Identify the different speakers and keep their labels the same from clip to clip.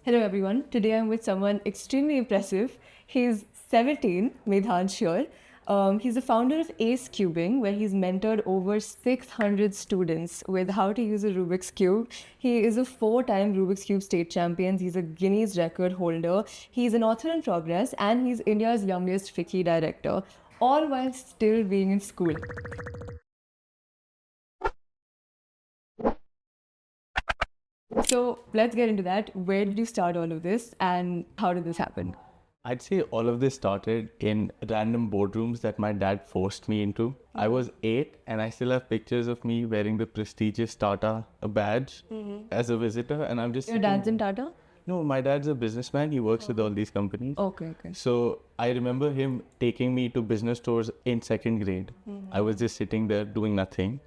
Speaker 1: Hello everyone. Today I'm with someone extremely impressive. He's 17, Medhansh here. He's the founder of AceCubing, where he's mentored over 600 students with how to use a Rubik's Cube. He is a 4-time Rubik's Cube state champion. He's a Guinness record holder. He's an author in progress, and he's India's youngest FICCI director, all while still being in school. So let's get into that. Where did you start all of this, and how did this happen?
Speaker 2: I'd say all of this started in random boardrooms that my dad forced me into. I was 8 and I still have pictures of me wearing the prestigious Tata badge as a visitor, and I'm just
Speaker 1: Your dad's in Tata?
Speaker 2: No, my dad's a businessman. He works with all these companies.
Speaker 1: Okay.
Speaker 2: So I remember him taking me to business tours in 2nd grade. I was just sitting there doing nothing.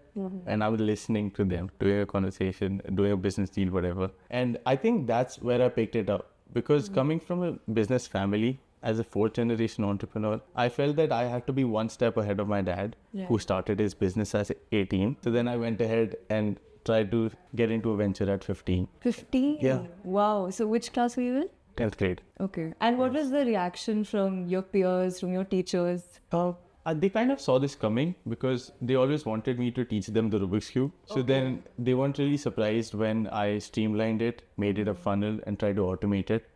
Speaker 2: And I was listening to them, doing a conversation, doing a business deal, whatever. And I think that's where I picked it up. Because coming from a business family, as a 4th-generation entrepreneur, I felt that I had to be one step ahead of my dad, who started his business as 18. So then I went ahead and tried to get into a venture at 15.
Speaker 1: 15?
Speaker 2: Yeah.
Speaker 1: Wow. So which class were you in?
Speaker 2: 10th grade.
Speaker 1: Okay. And what was the reaction from your peers, from your teachers?
Speaker 2: They kind of saw this coming because they always wanted me to teach them the Rubik's Cube. So then they weren't really surprised when I streamlined it, made it a funnel, and tried to automate it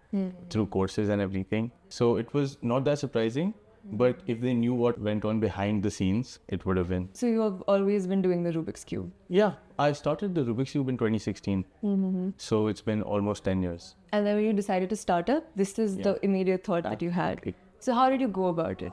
Speaker 2: through courses and everything. So it was not that surprising, but if they knew what went on behind the scenes, it would have been.
Speaker 1: So you have always been doing the Rubik's Cube?
Speaker 2: Yeah, I started the Rubik's Cube in 2016. So it's been almost 10 years.
Speaker 1: And then when you decided to start up, this is the immediate thought that you had. So how did you go about it?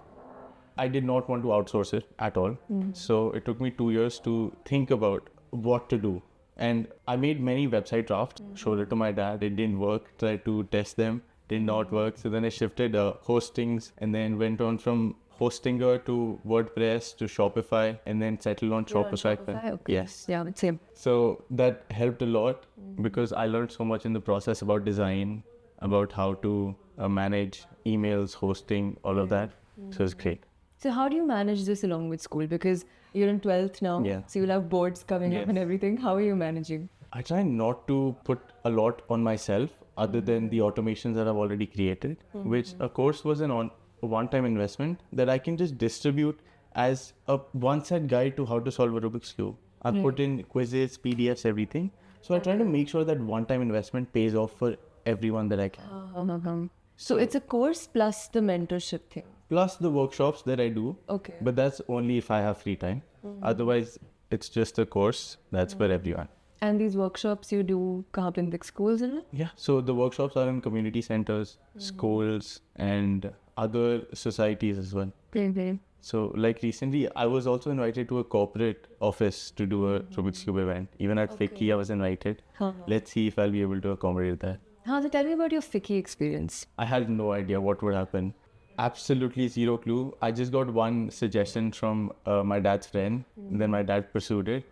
Speaker 2: I did not want to outsource it at all. So it took me 2 years to think about what to do. And I made many website drafts, showed it to my dad. It didn't work, tried to test them, did not work. So then I shifted hostings and then went on from Hostinger to WordPress to Shopify and then settled on Shopify.
Speaker 1: Okay.
Speaker 2: Yes.
Speaker 1: Yeah, same.
Speaker 2: So that helped a lot because I learned so much in the process about design, about how to manage emails, hosting, all of that. So it's great.
Speaker 1: So how do you manage this along with school? Because you're in 12th now, so you'll have boards coming up and everything. How are you managing?
Speaker 2: I try not to put a lot on myself other than the automations that I've already created, which a course was a one-time investment that I can just distribute as a one-set guide to how to solve a Rubik's Cube. I've put in quizzes, PDFs, everything. So I try to make sure that one-time investment pays off for everyone that I can.
Speaker 1: So it's a course plus the mentorship thing.
Speaker 2: Plus the workshops that I do.
Speaker 1: Okay.
Speaker 2: But that's only if I have free time. Otherwise, it's just a course that's for everyone.
Speaker 1: And these workshops you do kahan pe, in the schools, isn't it?
Speaker 2: Yeah. So the workshops are in community centers, schools, and other societies as well. So like recently, I was also invited to a corporate office to do a Rubik's Cube event. Even at FICCI, I was invited. Let's see if I'll be able to accommodate that.
Speaker 1: So tell me about your FICCI experience.
Speaker 2: I had no idea what would happen. Absolutely zero clue. I just got one suggestion from my dad's friend. And then my dad pursued it,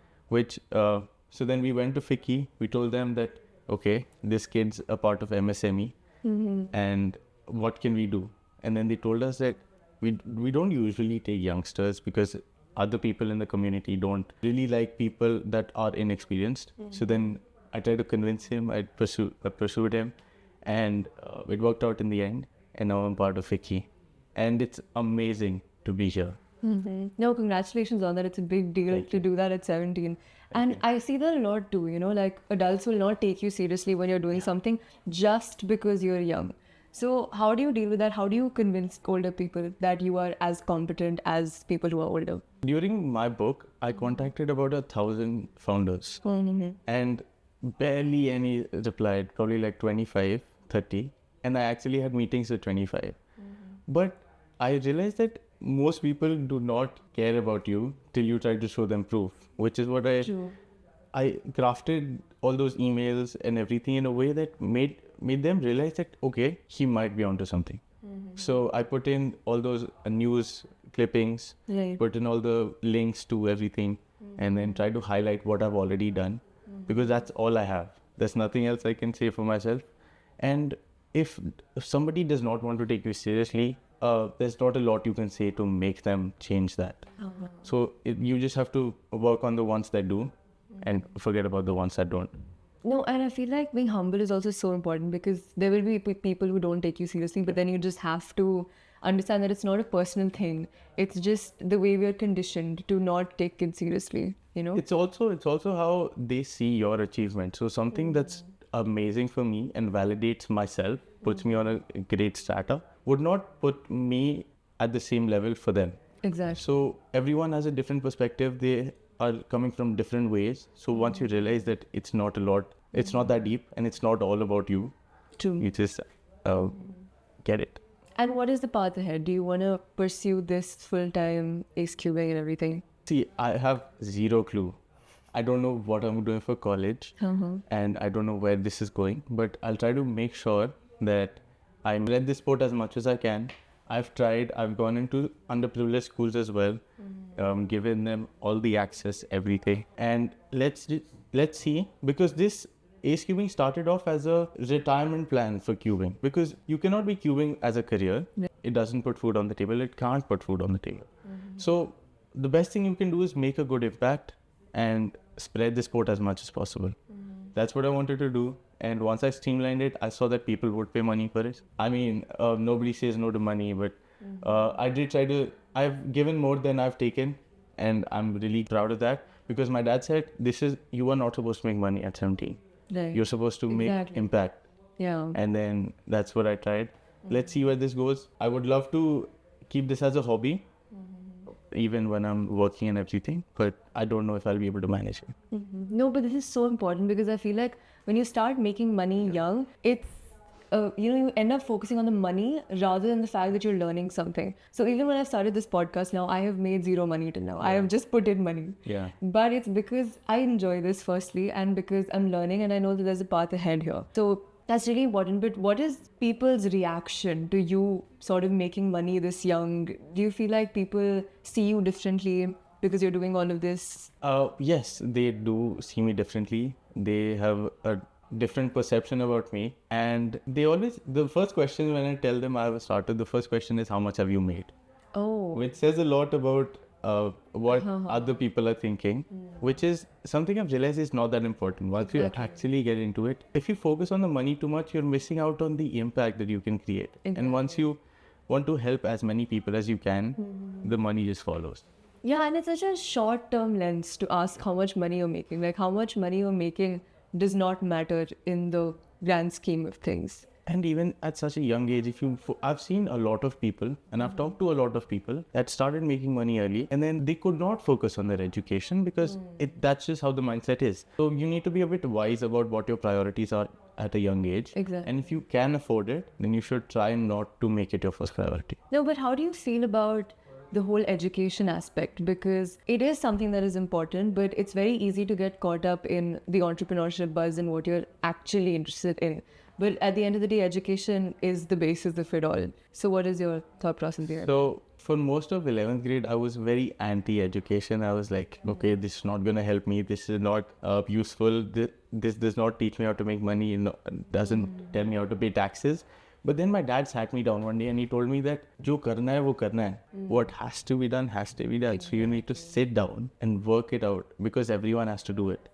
Speaker 2: so then we went to FICCI. We told them that, okay, this kid's a part of MSME and what can we do? And then they told us that we don't usually take youngsters because other people in the community don't really like people that are inexperienced. So then I tried to convince him, I pursued him, and it worked out in the end. And now I'm part of FICCI. And it's amazing to be here.
Speaker 1: No, congratulations on that. It's a big deal to do that at 17. And I see that a lot too, like adults will not take you seriously when you're doing something just because you're young. So how do you deal with that? How do you convince older people that you are as competent as people who are older?
Speaker 2: During my book, I contacted about 1,000 founders. And barely any replied, probably like 25, 30. And I actually had meetings with 25. But I realized that most people do not care about you till you try to show them proof, which is what I crafted all those emails and everything in a way that made them realize that, okay, he might be onto something. So I put in all those news clippings, put in all the links to everything, and then try to highlight what I've already done, because that's all I have. There's nothing else I can say for myself. And if somebody does not want to take you seriously, there's not a lot you can say to make them change that. So you just have to work on the ones that do and forget about the ones that don't.
Speaker 1: No, and I feel like being humble is also so important because there will be people who don't take you seriously, but then you just have to understand that it's not a personal thing. It's just the way we are conditioned to not take it seriously, you know?
Speaker 2: It's also how they see your achievement. So something that's amazing for me and validates myself, puts me on a great strata, would not put me at the same level for them.
Speaker 1: Exactly.
Speaker 2: So everyone has a different perspective. They are coming from different ways. So once you realize that it's not that deep, and it's not all about you,
Speaker 1: True.
Speaker 2: you just get it.
Speaker 1: And what is the path ahead? Do you want to pursue this full-time AceCubing and everything?
Speaker 2: See, I have zero clue. I don't know what I'm doing for college, and I don't know where this is going, but I'll try to make sure that I read this sport as much as I can. I've gone into underprivileged schools as well, given them all the access, everything. And let's see, because this AceCubing started off as a retirement plan for cubing, because you cannot be cubing as a career. It doesn't put food on the table. It can't put food on the table. So the best thing you can do is make a good impact and spread the sport as much as possible. That's what I wanted to do. And once I streamlined it, I saw that people would pay money for it. I mean, nobody says no to money, but I did try to, I've given more than I've taken, and I'm really proud of that, because my dad said, you are not supposed to make money at 17.
Speaker 1: Right.
Speaker 2: You're supposed to make impact.
Speaker 1: Yeah.
Speaker 2: And then that's what I tried. Let's see where this goes. I would love to keep this as a hobby, even when I'm working and everything, but I don't know if I'll be able to manage it.
Speaker 1: No, but this is so important because I feel like when you start making money young, it's, you end up focusing on the money rather than the fact that you're learning something. So even when I started this podcast now, I have made zero money till now. I have just put in money.
Speaker 2: Yeah.
Speaker 1: But it's because I enjoy this firstly, and because I'm learning and I know that there's a path ahead here. So that's really important. But what is people's reaction to you sort of making money this young? Do you feel like people see you differently because you're doing all of this?
Speaker 2: Yes, they do see me differently. They have a different perception about me. And the first question when I tell them I have started, the first question is, how much have you made?
Speaker 1: Oh.
Speaker 2: Which says a lot about what other people are thinking, which is something I've realized is not that important. Once you actually get into it, if you focus on the money too much, you're missing out on the impact that you can create. And once you want to help as many people as you can, the money just follows.
Speaker 1: Yeah, and it's such a short-term lens to ask how much money you're making. Like, how much money you're making does not matter in the grand scheme of things.
Speaker 2: And even at such a young age, I've seen a lot of people, and I've talked to a lot of people that started making money early, and then they could not focus on their education because that's just how the mindset is. So you need to be a bit wise about what your priorities are at a young age.
Speaker 1: Exactly.
Speaker 2: And if you can afford it, then you should try not to make it your first priority.
Speaker 1: No, but how do you feel about the whole education aspect? Because it is something that is important, but it's very easy to get caught up in the entrepreneurship buzz and what you're actually interested in. But at the end of the day, education is the basis of it all. So what is your thought process there?
Speaker 2: So for most of 11th grade, I was very anti-education. I was like, okay, this is not going to help me. This is not useful. This does not teach me how to make money. Doesn't tell me how to pay taxes. But then my dad sat me down one day and he told me that jo karna hai, wo karna hai. What has to be done has to be done. So you need to sit down and work it out, because everyone has to do it.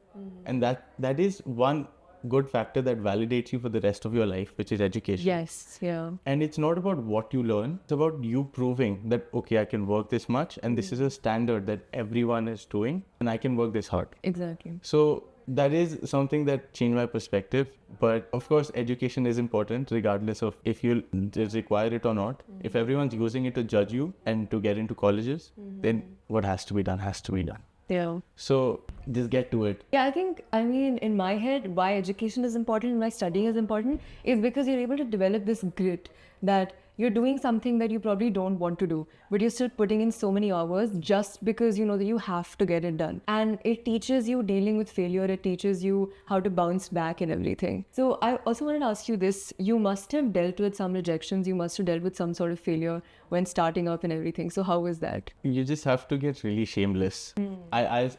Speaker 2: And that is one good factor that validates you for the rest of your life, which is education.
Speaker 1: Yes, yeah.
Speaker 2: And it's not about what you learn. It's about you proving that, okay, I can work this much, and this is a standard that everyone is doing, and I can work this hard.
Speaker 1: Exactly.
Speaker 2: So that is something that changed my perspective. But of course, education is important regardless of if you require it or not. If everyone's using it to judge you and to get into colleges, then what has to be done has to be done.
Speaker 1: Yeah.
Speaker 2: So just get to it.
Speaker 1: Yeah, I mean, in my head, why education is important and why studying is important is because you're able to develop this grit that you're doing something that you probably don't want to do, but you're still putting in so many hours just because you know that you have to get it done. And it teaches you dealing with failure. It teaches you how to bounce back and everything. So I also wanted to ask you this. You must have dealt with some rejections. You must have dealt with some sort of failure when starting up and everything. So how was that?
Speaker 2: You just have to get really shameless. I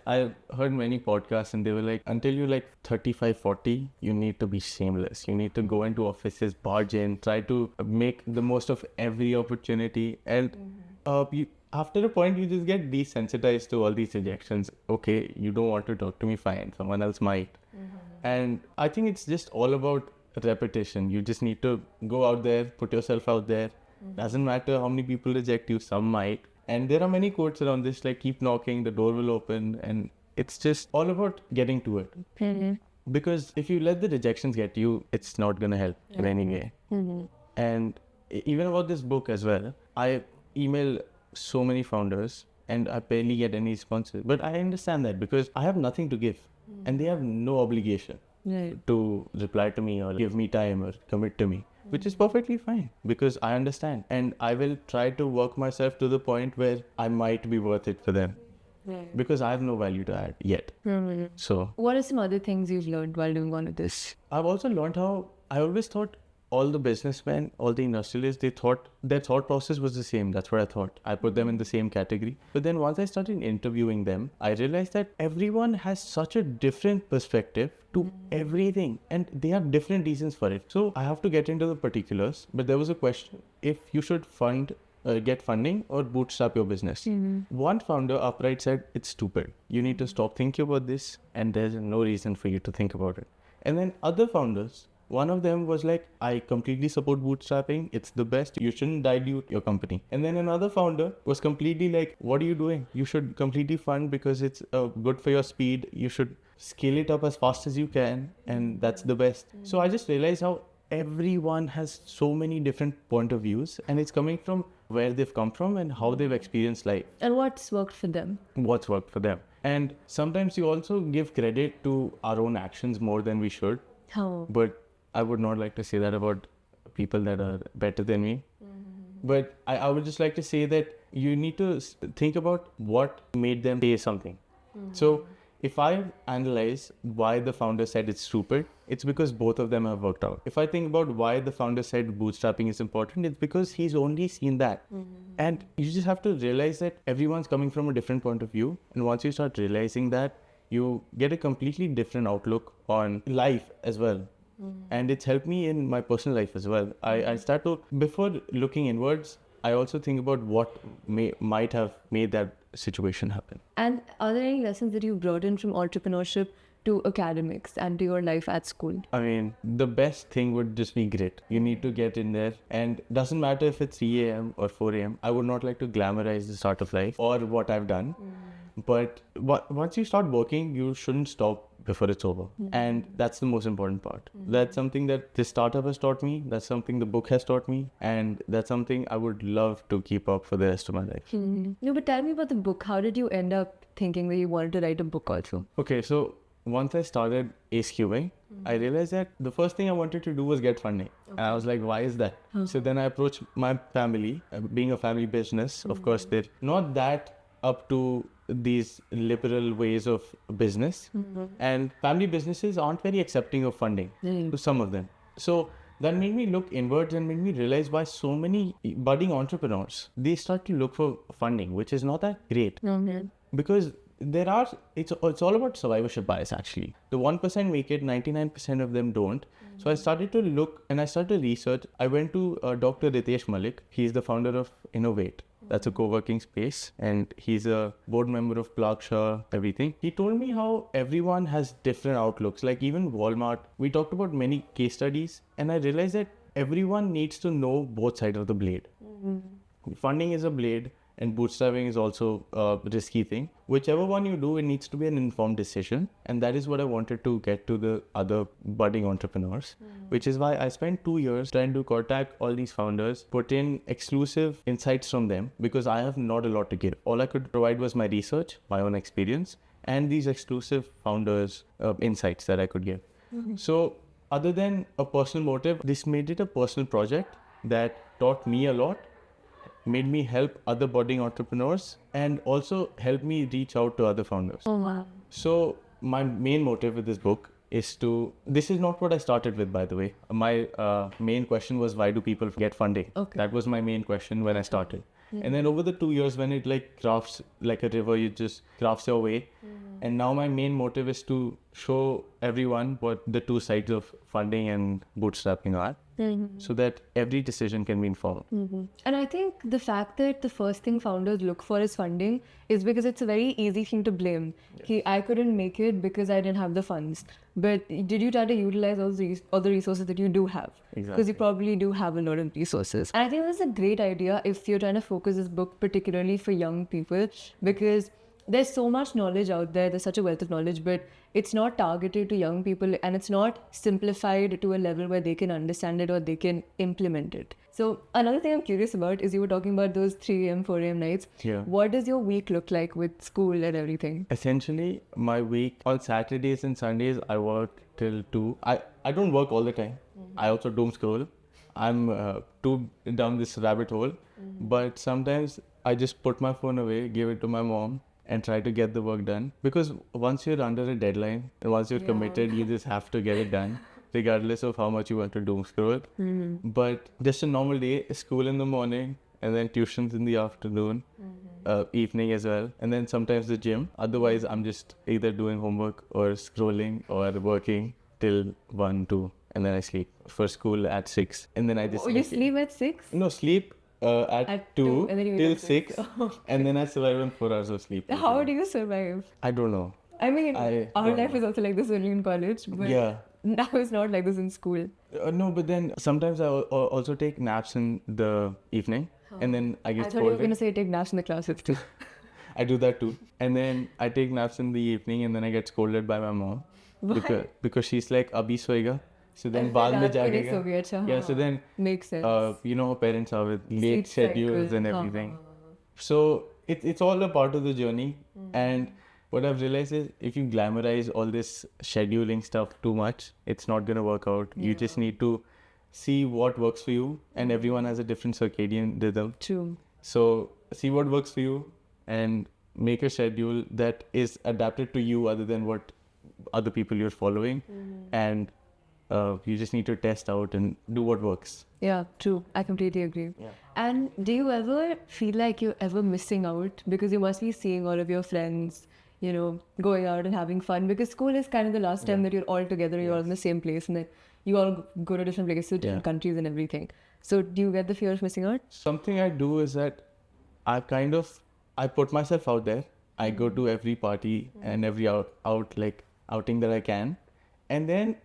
Speaker 2: heard many podcasts and they were like, until you're like 35, 40, you need to be shameless. You need to go into offices, barge in, try to make the most of every opportunity. And after a point, you just get desensitized to all these rejections. Okay, you don't want to talk to me, fine. Someone else might. And I think it's just all about repetition. You just need to go out there, put yourself out there. Doesn't matter how many people reject you, some might. And there are many quotes around this, like keep knocking, the door will open. And it's just all about getting to it. Because if you let the rejections get you, it's not going to help in any way. And even about this book as well, I email so many founders and I barely get any responses. But I understand that because I have nothing to give and they have no obligation to reply to me or give me time or commit to me, which is perfectly fine because I understand. And I will try to work myself to the point where I might be worth it for them. Because I have no value to add yet. So,
Speaker 1: what are some other things you've learned while doing all of this?
Speaker 2: I've also learned how I always thought all the businessmen, all the industrialists, they thought their thought process was the same. That's what I thought. I put them in the same category. But then once I started interviewing them, I realized that everyone has such a different perspective to everything and they have different reasons for it. So I have to get into the particulars. But there was a question if you should get funding or bootstrap your business. One founder upright said, it's stupid. You need to stop thinking about this and there's no reason for you to think about it. And then other founders, one of them was like, I completely support bootstrapping. It's the best. You shouldn't dilute your company. And then another founder was completely like, what are you doing? You should completely fund because it's good for your speed. You should scale it up as fast as you can. And that's the best. So I just realized how everyone has so many different point of views and it's coming from where they've come from and how they've experienced life.
Speaker 1: And what's worked for them?
Speaker 2: What's worked for them. And sometimes you also give credit to our own actions more than we should.
Speaker 1: How?
Speaker 2: But I would not like to say that about people that are better than me. But I would just like to say that you need to think about what made them say something. So if I analyze why the founder said it's stupid, it's because both of them have worked out. If I think about why the founder said bootstrapping is important, it's because he's only seen that. And you just have to realize that everyone's coming from a different point of view. And once you start realizing that, you get a completely different outlook on life as well. And it's helped me in my personal life as well. I start to, before looking inwards, I also think about what might have made that situation happen.
Speaker 1: And are there any lessons that you brought in from entrepreneurship to academics and to your life at school?
Speaker 2: I mean, the best thing would just be grit. You need to get in there, and doesn't matter if it's 3 a.m. or 4 a.m. I would not like to glamorize the start of life or what I've done. But once you start working, you shouldn't stop before it's over. And that's the most important part. That's something that this startup has taught me. That's something the book has taught me. And that's something I would love to keep up for the rest of my life.
Speaker 1: No, but tell me about the book. How did you end up thinking that you wanted to write a book also?
Speaker 2: Okay, so once I started AceCubing, I realized that the first thing I wanted to do was get funding. And I was like, why is that? So then I approached my family, being a family business. Of course, they're not that up to these liberal ways of business. And family businesses aren't very accepting of funding to some of them. So that made me look inwards and made me realize why so many budding entrepreneurs, they start to look for funding, which is not that great. Because it's all about survivorship bias actually. The 1% make it, 99% of them don't. So I started to look and I started to research. I went to Dr. Ritesh Malik. He's the founder of Innovate. That's a co-working space and he's a board member of Plaksha, everything. He told me how everyone has different outlooks, like even Walmart. We talked about many case studies and I realized that everyone needs to know both sides of the blade. Funding is a blade and bootstrapping is also a risky thing. Whichever one you do, it needs to be an informed decision. And that is what I wanted to get to the other budding entrepreneurs, which is why I spent 2 years trying to contact all these founders, put in exclusive insights from them, because I have not a lot to give. All I could provide was my research, my own experience, and these exclusive founders' insights that I could give. So other than a personal motive, this made it a personal project that taught me a lot, made me help other budding entrepreneurs, and also helped me reach out to other founders.
Speaker 1: Oh, wow.
Speaker 2: So my main motive with this book is this is not what I started with, by the way. My main question was, why do people get funding?
Speaker 1: Okay.
Speaker 2: That was my main question when I started. And then over the 2 years, when it like crafts like a river, you just crafts your way. And now my main motive is to show everyone what the two sides of funding and bootstrapping are, so that every decision can be informed.
Speaker 1: And I think the fact that the first thing founders look for is funding is because it's a very easy thing to blame. I couldn't make it because I didn't have the funds. But did you try to utilize all the resources that you do have? Because you probably do have a lot of resources. And I think that's a great idea if you're trying to focus this book particularly for young people, because there's so much knowledge out there. There's such a wealth of knowledge, but it's not targeted to young people, and it's not simplified to a level where they can understand it or they can implement it. So another thing I'm curious about is you were talking about those 3 a.m., 4 a.m. nights.
Speaker 2: Yeah.
Speaker 1: What does your week look like with school and everything?
Speaker 2: Essentially, my week on Saturdays and Sundays, I work till 2. I don't work all the time. I also doom scroll. I'm too down this rabbit hole. But sometimes I just put my phone away, give it to my mom, and try to get the work done. Because once you're under a deadline and once you're committed, you just have to get it done, regardless of how much you want to doom scroll. But just a normal day, school in the morning, and then tuitions in the afternoon, evening as well, and then sometimes the gym. Otherwise, I'm just either doing homework or scrolling or working till 1, 2, and then I sleep for school at 6. And then I just...
Speaker 1: Oh, you sleep at 6?
Speaker 2: No, sleep at 2
Speaker 1: and then you
Speaker 2: till
Speaker 1: wake up
Speaker 2: 6, and then I survive on 4 hours of sleep.
Speaker 1: How do you survive?
Speaker 2: I don't know.
Speaker 1: I mean, our
Speaker 2: don't
Speaker 1: life
Speaker 2: know.
Speaker 1: is also like this only in college, but
Speaker 2: Yeah.
Speaker 1: now it's not like this in school.
Speaker 2: No, but then sometimes I also take naps in the evening, and then I
Speaker 1: I
Speaker 2: get
Speaker 1: thought you were going
Speaker 2: scolded.
Speaker 1: to say take naps in the classes too.
Speaker 2: I do that too. And then I take naps in the evening, and then I get scolded by my mom.
Speaker 1: Why?
Speaker 2: Because she's like, abhi soega. So then
Speaker 1: And
Speaker 2: baad
Speaker 1: then
Speaker 2: mein
Speaker 1: raat ko nahi
Speaker 2: jagega.
Speaker 1: soge, acha,
Speaker 2: Yeah, so then,
Speaker 1: makes sense.
Speaker 2: you know how parents are with late
Speaker 1: Sleep
Speaker 2: schedules
Speaker 1: cycle.
Speaker 2: and everything. So it's all a part of the journey. And what I've realized is if you glamorize all this scheduling stuff too much, it's not going to work out. You just need to see what works for you, and everyone has a different circadian rhythm.
Speaker 1: True.
Speaker 2: So see what works for you and make a schedule that is adapted to you other than what other people you're following. And you just need to test out and do what works.
Speaker 1: Yeah, true. I completely agree.
Speaker 2: Yeah.
Speaker 1: And do you ever feel like you're ever missing out? Because you must be seeing all of your friends, you know, going out and having fun. Because school is kind of the last time that you're all together, you're all in the same place, and then you all go to different places, different countries and everything. So do you get the fear of missing out?
Speaker 2: Something I do is that I put myself out there. I go to every party and every outing that I can. And then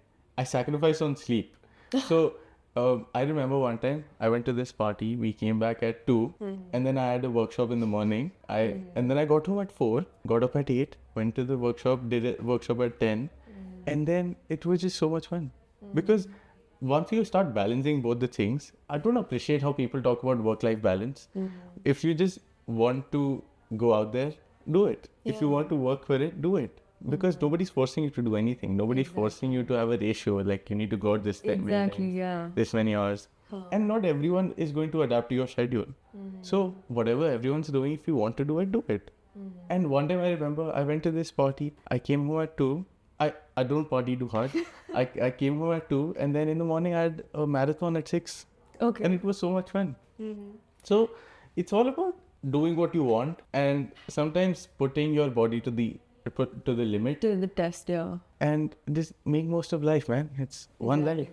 Speaker 2: I sacrifice on sleep. So I remember one time I went to this party. We came back at 2, and then I had a workshop in the morning. And then I got home at 4, got up at 8, went to the workshop, did a workshop at 10, and then it was just so much fun. Because once you start balancing both the things, I don't appreciate how people talk about work-life balance. If you just want to go out there, do it. If you want to work for it, do it. Because nobody's forcing you to do anything. Nobody's forcing you to have a ratio, like you need to go out this time, this many hours. And not everyone is going to adapt to your schedule. So whatever everyone's doing, if you want to do it, do it. And one time I remember I went to this party. I came home at 2. I don't party too hard. I came home at 2, and then in the morning I had a marathon at 6.
Speaker 1: Okay.
Speaker 2: And it was so much fun. So it's all about doing what you want, and sometimes putting your body to the limit,
Speaker 1: To the test, yeah.
Speaker 2: and just make most of life, man. It's one life.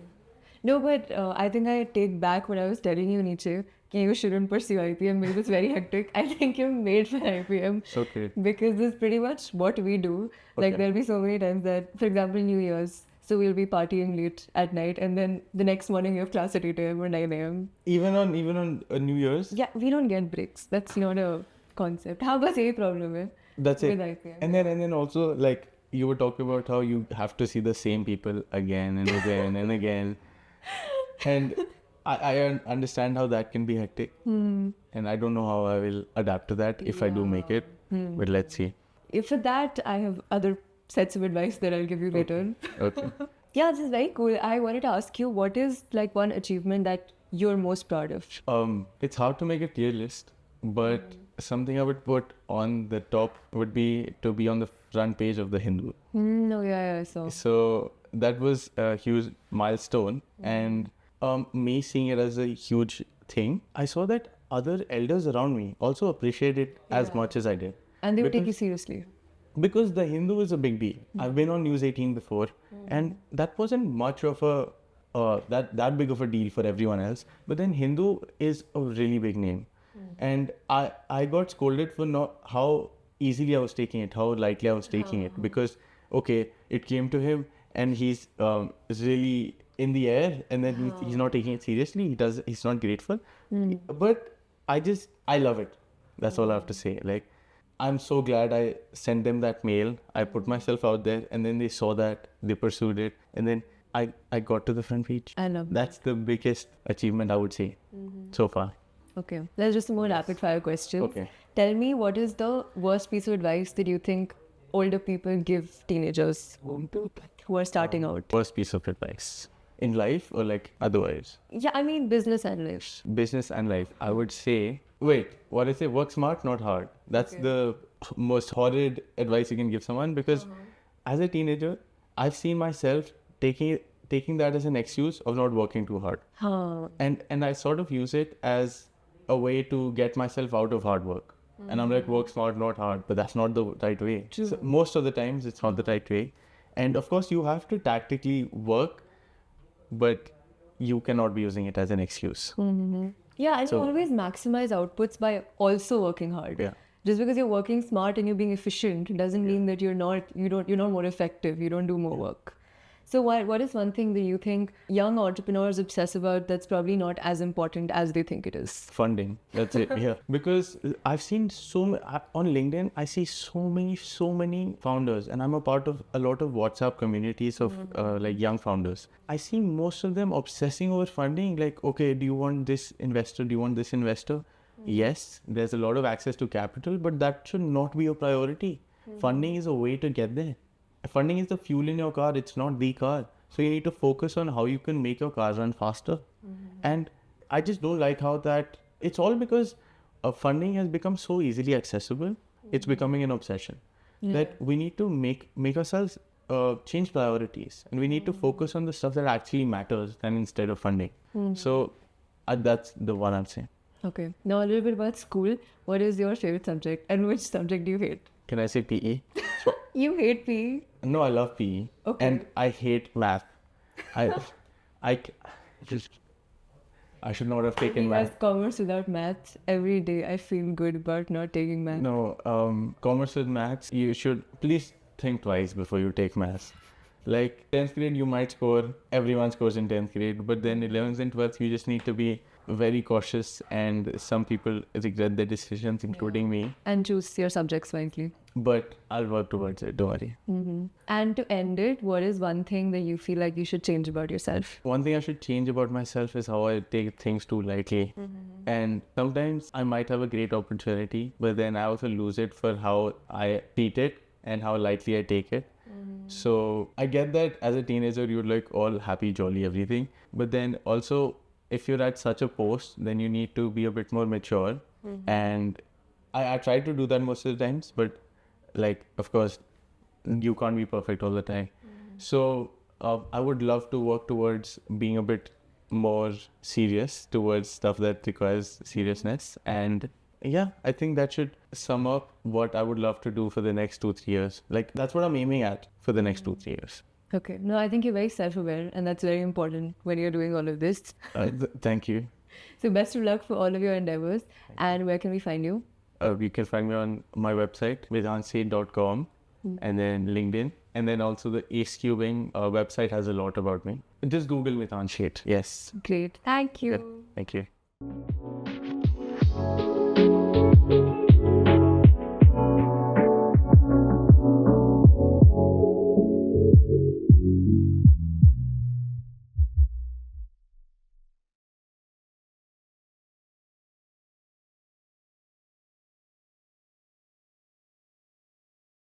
Speaker 1: No, but I think I take back what I was telling you, Nietzsche, that you shouldn't pursue IPM because it's very hectic. I think you're made for IPM.
Speaker 2: Okay.
Speaker 1: Because it's pretty much what we do. Like there'll be so many times that, for example, New Year's, so we'll be partying late at night, and then the next morning you have class at 8 a.m. or 9 a.m.
Speaker 2: Even on New Year's.
Speaker 1: Yeah, we don't get breaks. That's not a concept. How about a problem hai?
Speaker 2: That's it.
Speaker 1: With IPM.
Speaker 2: And then also, like you were talking about how you have to see the same people again and again and again. And I understand how that can be hectic. And I don't know how I will adapt to that if I do make it. But let's see.
Speaker 1: If for that, I have other sets of advice that I'll give you later.
Speaker 2: Okay.
Speaker 1: Yeah, this is very cool. I wanted to ask you, what is like one achievement that you're most proud of?
Speaker 2: It's hard to make a tier list, but something I would put on the top would be to be on the front page of the Hindu.
Speaker 1: No, yeah, so.
Speaker 2: So that was a huge milestone, and me seeing it as a huge thing, I saw that other elders around me also appreciate it as much as I did.
Speaker 1: And they would take you seriously.
Speaker 2: because the Hindu is a big deal. I've been on News 18 before, and that wasn't much of a that big of a deal for everyone else. But then Hindu is a really big name, and I got scolded for not how easily I was taking it, how lightly I was taking it, because okay, it came to him, and he's really in the air, and then he's not taking it seriously. He's not grateful, but I love it. That's all I have to say. Like, I'm so glad I sent them that mail. I put myself out there, and then they saw that, they pursued it, and then I got to the front page.
Speaker 1: I love
Speaker 2: That's the biggest achievement, I would say, so far.
Speaker 1: Okay, let's just some more rapid fire questions.
Speaker 2: Okay.
Speaker 1: Tell me, what is the worst piece of advice that you think older people give teenagers who are starting out?
Speaker 2: Worst piece of advice in life or like otherwise?
Speaker 1: Yeah, I mean business and life.
Speaker 2: Business and life. I would say, what I say, work smart, not hard. That's the most horrid advice you can give someone, because as a teenager, I've seen myself taking that as an excuse of not working too hard. And I sort of use it as a way to get myself out of hard work. And I'm like, work smart, not hard, but that's not the right way. So most of the times it's not the right way. And of course you have to tactically work, but you cannot be using it as an excuse.
Speaker 1: Yeah, and you always maximize outputs by also working hard.
Speaker 2: Yeah.
Speaker 1: Just because you're working smart and you're being efficient doesn't mean that you're not more effective. You don't do more work. So what is one thing that you think young entrepreneurs obsess about that's probably not as important as they think it is?
Speaker 2: Funding. That's it. Yeah. Because I've seen on LinkedIn, I see so many founders, and I'm a part of a lot of WhatsApp communities of like young founders. I see most of them obsessing over funding. Like, okay, do you want this investor? Do you want this investor? Yes, there's a lot of access to capital, but that should not be your priority. Funding is a way to get there. Funding is the fuel in your car, it's not the car. So you need to focus on how you can make your car run faster. And I just don't like how that, it's all because funding has become so easily accessible. It's becoming an obsession that we need to make ourselves change priorities, and we need to focus on the stuff that actually matters than instead of funding. So that's the one I'd say.
Speaker 1: Okay. Now a little bit about school. What is your favorite subject and which subject do you hate?
Speaker 2: Can I say PE?
Speaker 1: You hate PE?
Speaker 2: No, I love PE.
Speaker 1: Okay.
Speaker 2: And I hate math. I should not have taken math.
Speaker 1: As commerce without maths, every day I feel good about not taking math.
Speaker 2: No, commerce with maths, you should please think twice before you take maths. Like 10th grade, you might score, everyone scores in 10th grade, but then 11th and 12th, you just need to be very cautious, and some people regret their decisions, including me.
Speaker 1: And choose your subjects wisely.
Speaker 2: But I'll work towards it, don't worry.
Speaker 1: And to end it, what is one thing that you feel like you should change about yourself?
Speaker 2: One thing I should change about myself is how I take things too lightly. And sometimes I might have a great opportunity, but then I also lose it for how I treat it and how lightly I take it. So I get that as a teenager, you're like all happy, jolly, everything. But then also, if you're at such a post, then you need to be a bit more mature. And I try to do that most of the times, but like, of course, you can't be perfect all the time. So I would love to work towards being a bit more serious towards stuff that requires seriousness. And yeah, I think that should sum up what I would love to do for the next 2-3 years. Like, that's what I'm aiming at for the next 2-3 years.
Speaker 1: Okay. No, I think you're very self-aware, and that's very important when you're doing all of this.
Speaker 2: Thank you.
Speaker 1: So best of luck for all of your endeavors. And where can we find you?
Speaker 2: You can find me on my website, medhanshseth.com, and then LinkedIn. And then also the AceCubing website has a lot about me. Just Google Medhansh Seth. Yes.
Speaker 1: Great. Thank you.
Speaker 2: Yeah, thank you.